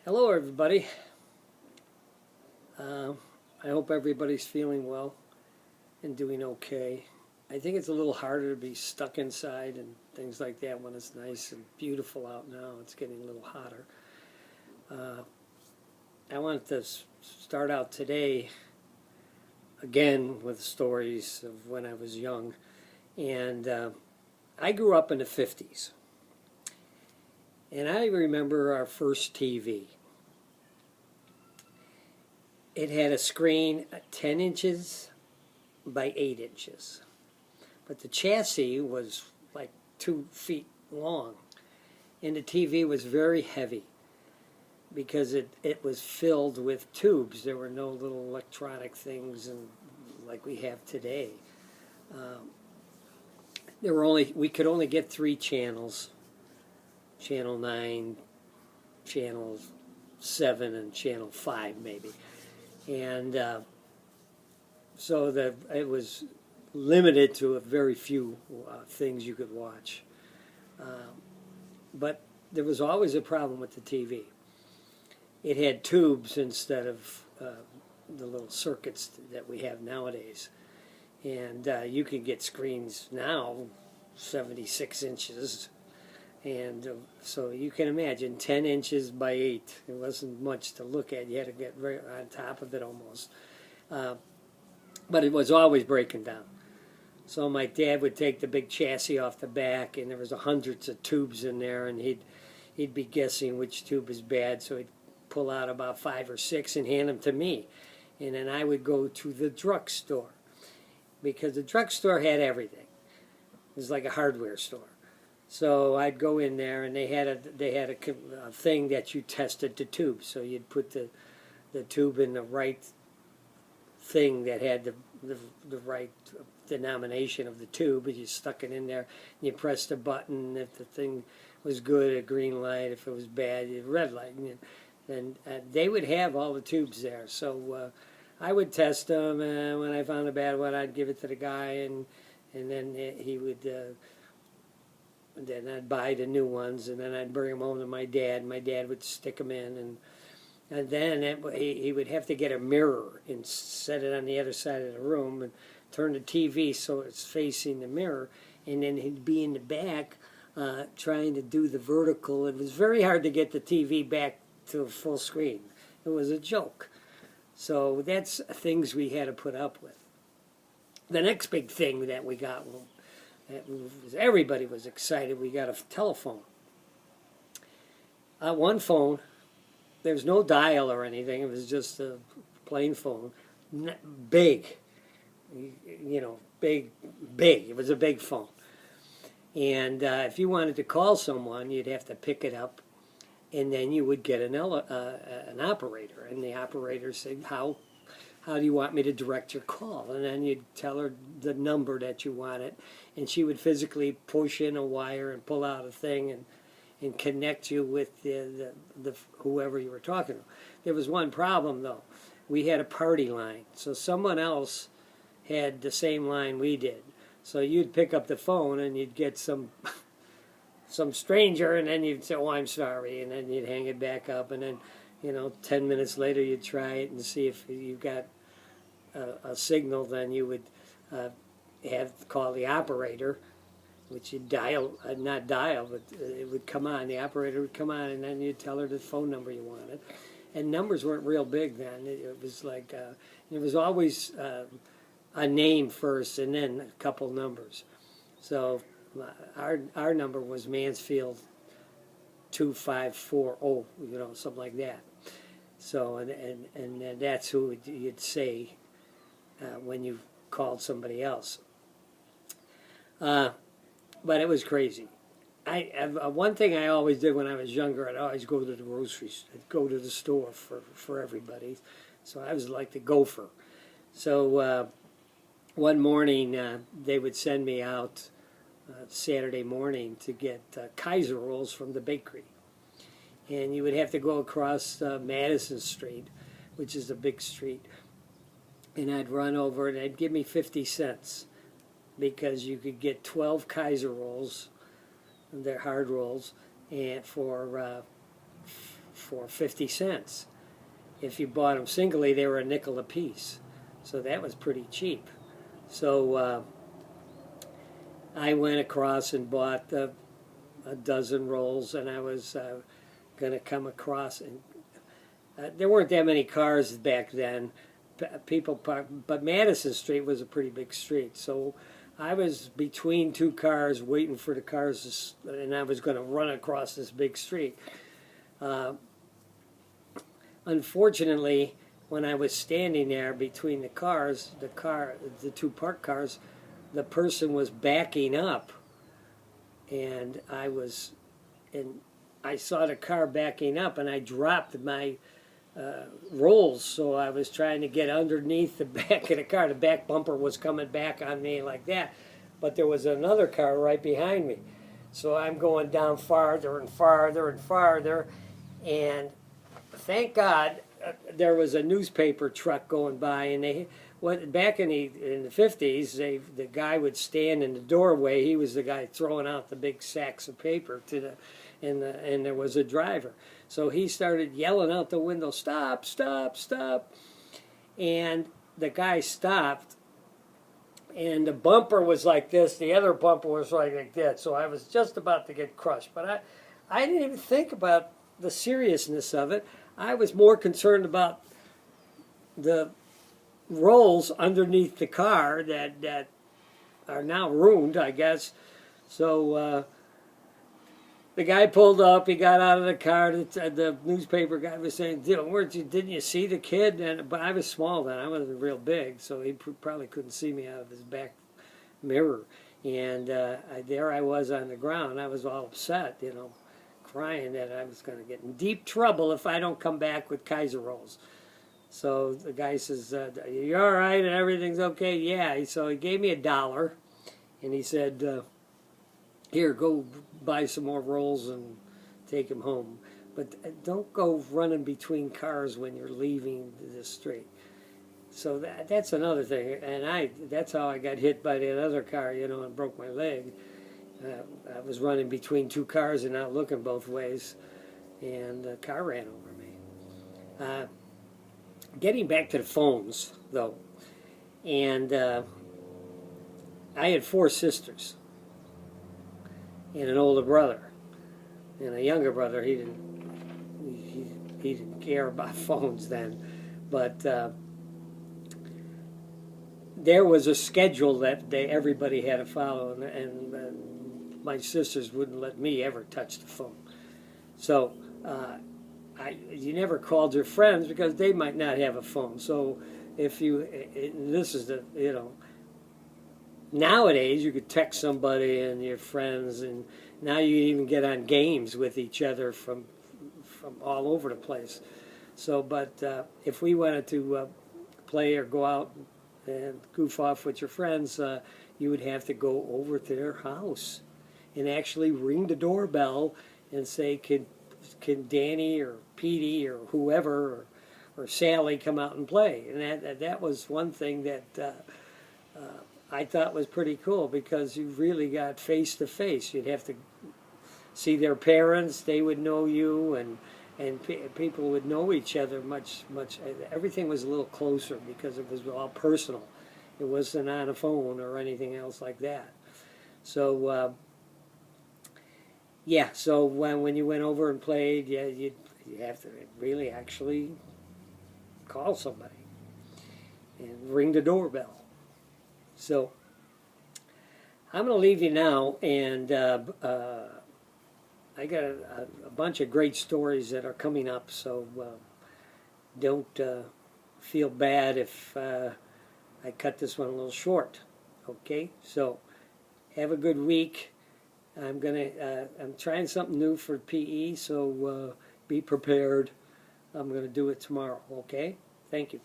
Hello, everybody. Uh, I hope everybody's feeling well and doing okay. I think it's a little harder to be stuck inside and things like that when it's nice and beautiful out now. It's getting a little hotter. Uh, I wanted to start out today again with stories of when I was young. And I grew up in the 50's. And I remember our first TV. It had a screen 10 inches by 8 inches. But the chassis was like 2 feet long. And the TV was very heavy because it was filled with tubes. There were no little electronic things like we have today. We could only get 3 channels. Channel 9, Channel 7, and Channel 5 maybe. And so it was limited to a very few things you could watch. But there was always a problem with the TV. It had tubes instead of the little circuits that we have nowadays. And you can get screens now 76 inches. And so you can imagine 10 inches by 8. It wasn't much to look at. You had to get right on top of it almost. But it was always breaking down. So my dad would take the big chassis off the back, and there was hundreds of tubes in there, and he'd be guessing which tube is bad. So he'd pull out about 5 or 6 and hand them to me. And then I would go to the drugstore, because the drugstore had everything. It was like a hardware store. So I'd go in there, and they had a thing that you tested the tube. So you'd put the tube in the right thing that had the right denomination of the tube, and you stuck it in there, and you pressed a button. If the thing was good, a green light. If it was bad, a red light. And they would have all the tubes there. So I would test them, and when I found a bad one, I'd give it to the guy, and then he would... then I'd buy the new ones, and then I'd bring them home to my dad. My dad would stick them in, and then he would have to get a mirror and set it on the other side of the room and turn the TV so it's facing the mirror, and then he'd be in the back trying to do the vertical. It was very hard to get the TV back to a full screen. It was a joke. So that's things we had to put up with. The next big thing that we got, everybody was excited. We got a telephone. One phone. There was no dial or anything. It was just a plain phone. Big. Big. It was a big phone. And if you wanted to call someone, you'd have to pick it up, and then you would get an operator. And the operator said, how do you want me to direct your call? And then you'd tell her the number that you wanted, and she would physically push in a wire and pull out a thing and connect you with the whoever you were talking to. There was one problem, though. We had a party line, so someone else had the same line we did. So you'd pick up the phone, and you'd get some stranger, and then you'd say, "Oh, I'm sorry," and then you'd hang it back up, and then 10 minutes later you'd try it and see if you got a signal. Then you would call the operator, which you'd not dial, but it would come on. The operator would come on, and then you'd tell her the phone number you wanted. And numbers weren't real big then. It was like, it was always a name first and then a couple numbers. So our number was Mansfield 2540, something like that. So, and that's who you'd say when you called somebody else. But it was crazy. One thing I always did when I was younger, I'd always go to the groceries. I'd go to the store for everybody. So I was like the gopher. So one morning they would send me out Saturday morning to get Kaiser rolls from the bakery. And you would have to go across Madison Street, which is a big street. And I'd run over, and they'd give me 50 cents because you could get 12 Kaiser rolls, they're hard rolls, and for for 50 cents. If you bought them singly, they were a nickel a piece. So that was pretty cheap. So I went across and bought a dozen rolls, and I was going to come across, and there weren't that many cars back then. People parked, but Madison Street was a pretty big street. So I was between two cars waiting for the cars, and I was going to run across this big street. Unfortunately, when I was standing there between the cars, the two parked cars, the person was backing up, and I saw the car backing up, and I dropped my rolls, so I was trying to get underneath the back of the car. The back bumper was coming back on me like that, but there was another car right behind me. So I'm going down farther and farther and farther, and thank God there was a newspaper truck going by, and they went back in the 50s. The guy would stand in the doorway. He was the guy throwing out the big sacks of paper and there was a driver. So he started yelling out the window, "Stop! Stop! Stop!" And the guy stopped, and the bumper was like this. The other bumper was like that. So I was just about to get crushed, but I didn't even think about the seriousness of it. I was more concerned about the rolls underneath the car that are now ruined, I guess. So the guy pulled up. He got out of the car. The newspaper guy was saying, "Didn't you see the kid?" But I was small then. I wasn't real big, so he probably couldn't see me out of his back mirror. And there I was on the ground. I was all upset, crying that I was going to get in deep trouble if I don't come back with Kaiser rolls. So the guy says, "Are you all right and everything's okay?" Yeah. So he gave me $1, and he said, "Here, go buy some more rolls and take them home. But don't go running between cars when you're leaving the street." So that's another thing. And that's how I got hit by that other car, and broke my leg. I was running between two cars and not looking both ways, and the car ran over me. Getting back to the phones, though, and I had 4 sisters and an older brother, and a younger brother. He didn't care about phones then, but there was a schedule that everybody had to follow, and my sisters wouldn't let me ever touch the phone. So you never called your friends because they might not have a phone. So nowadays you could text somebody and your friends, and now you even get on games with each other from all over the place. So, but if we wanted to play or go out and goof off with your friends, you would have to go over to their house and actually ring the doorbell and say, can Danny or Petey or whoever or Sally come out and play? And that was one thing that I thought was pretty cool, because you really got face to face. You'd have to see their parents; they would know you, and people would know each other much. Everything was a little closer because it was all personal. It wasn't on a phone or anything else like that. So yeah. So when you went over and played, yeah, you have to really actually call somebody and ring the doorbell. So I'm going to leave you now, and I got a bunch of great stories that are coming up, so don't feel bad if I cut this one a little short. Okay, so have a good week. I'm trying something new for PE, so be prepared. I'm going to do it tomorrow. Okay, thank you.